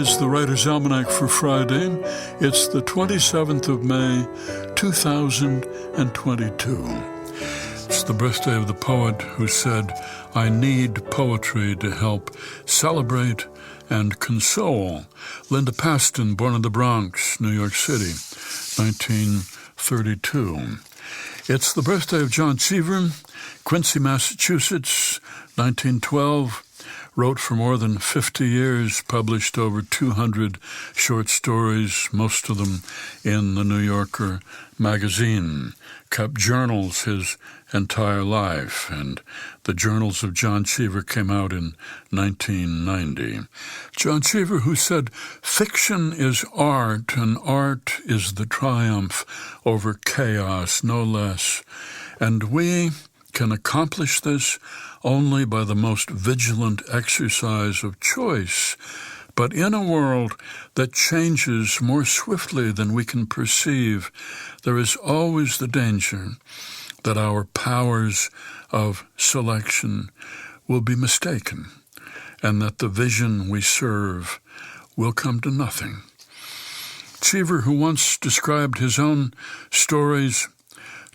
is the Writer's Almanac for Friday. It's the 27th of May, 2022. It's the birthday of the poet who said, "I need poetry to help celebrate and console." Linda Pastan, born in the Bronx, New York City, 1932. It's the birthday of John Cheever, Quincy, Massachusetts, 1912. Wrote for more than 50 years, published over 200 short stories, most of them in the New Yorker magazine, kept journals his entire life, and the Journals of John Cheever came out in 1990. John Cheever, who said, "Fiction is art, and art is the triumph over chaos, no less. And we can accomplish this only by the most vigilant exercise of choice. But in a world that changes more swiftly than we can perceive, there is always the danger that our powers of selection will be mistaken, and that the vision we serve will come to nothing." Cheever, who once described his own stories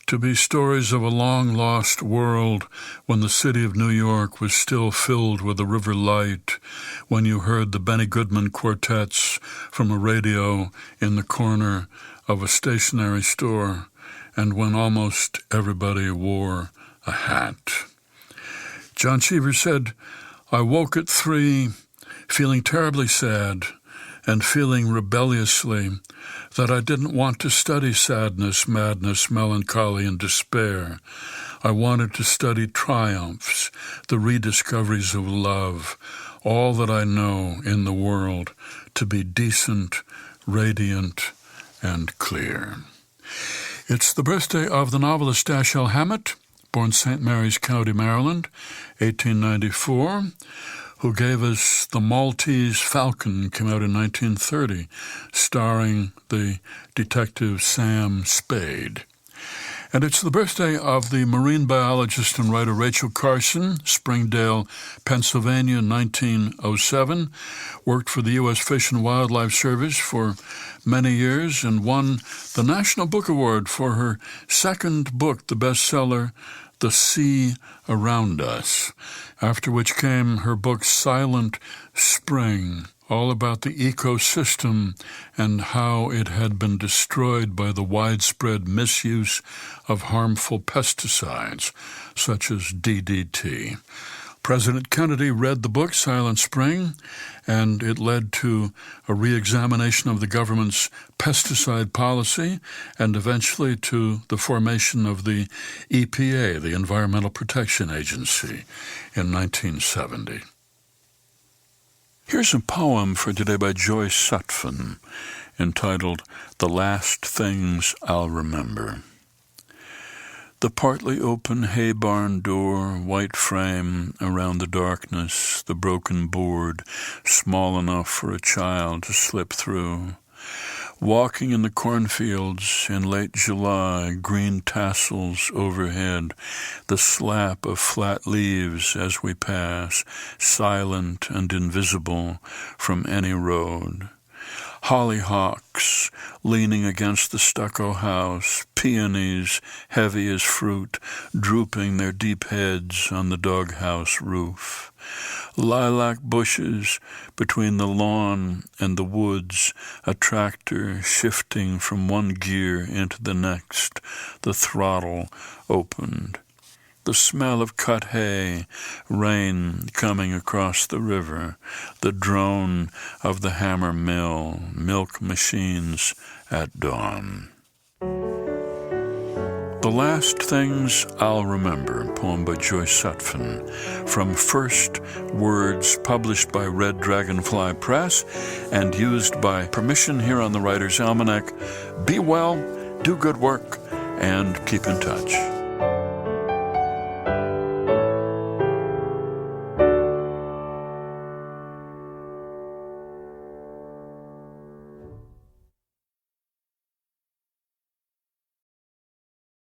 to be stories of a long-lost world when the city of New York was still filled with a river light, when you heard the Benny Goodman quartets from a radio in the corner of a stationery store, and when almost everybody wore a hat. John Cheever said, "I woke at 3, feeling terribly sad, and feeling rebelliously that I didn't want to study sadness, madness, melancholy, and despair. I wanted to study triumphs, the rediscoveries of love, all that I know in the world to be decent, radiant, and clear." It's the birthday of the novelist Dashiell Hammett, born St. Mary's County, Maryland, 1894, who gave us The Maltese Falcon, came out in 1930, starring the detective Sam Spade. And it's the birthday of the marine biologist and writer Rachel Carson, Springdale, Pennsylvania, 1907, worked for the U.S. Fish and Wildlife Service for many years and won the National Book Award for her second book, the bestseller, The Sea Around Us, after which came her book Silent Spring, all about the ecosystem and how it had been destroyed by the widespread misuse of harmful pesticides, such as DDT. President Kennedy read the book, Silent Spring, and it led to a re-examination of the government's pesticide policy and eventually to the formation of the EPA, the Environmental Protection Agency, in 1970. Here's a poem for today by Joyce Sutphin, entitled "The Last Things I'll Remember." The partly open hay barn door, white frame around the darkness, the broken board, small enough for a child to slip through. Walking in the cornfields in late July, green tassels overhead, the slap of flat leaves as we pass, silent and invisible from any road. Hollyhocks leaning against the stucco house, peonies heavy as fruit, drooping their deep heads on the doghouse roof. Lilac bushes between the lawn and the woods, a tractor shifting from one gear into the next, the throttle opened. The smell of cut hay, rain coming across the river, the drone of the hammer mill, milk machines at dawn. The Last Things I'll Remember, poem by Joyce Sutphin, from First Words, published by Red Dragonfly Press and used by permission here on the Writer's Almanac. Be well, do good work, and keep in touch.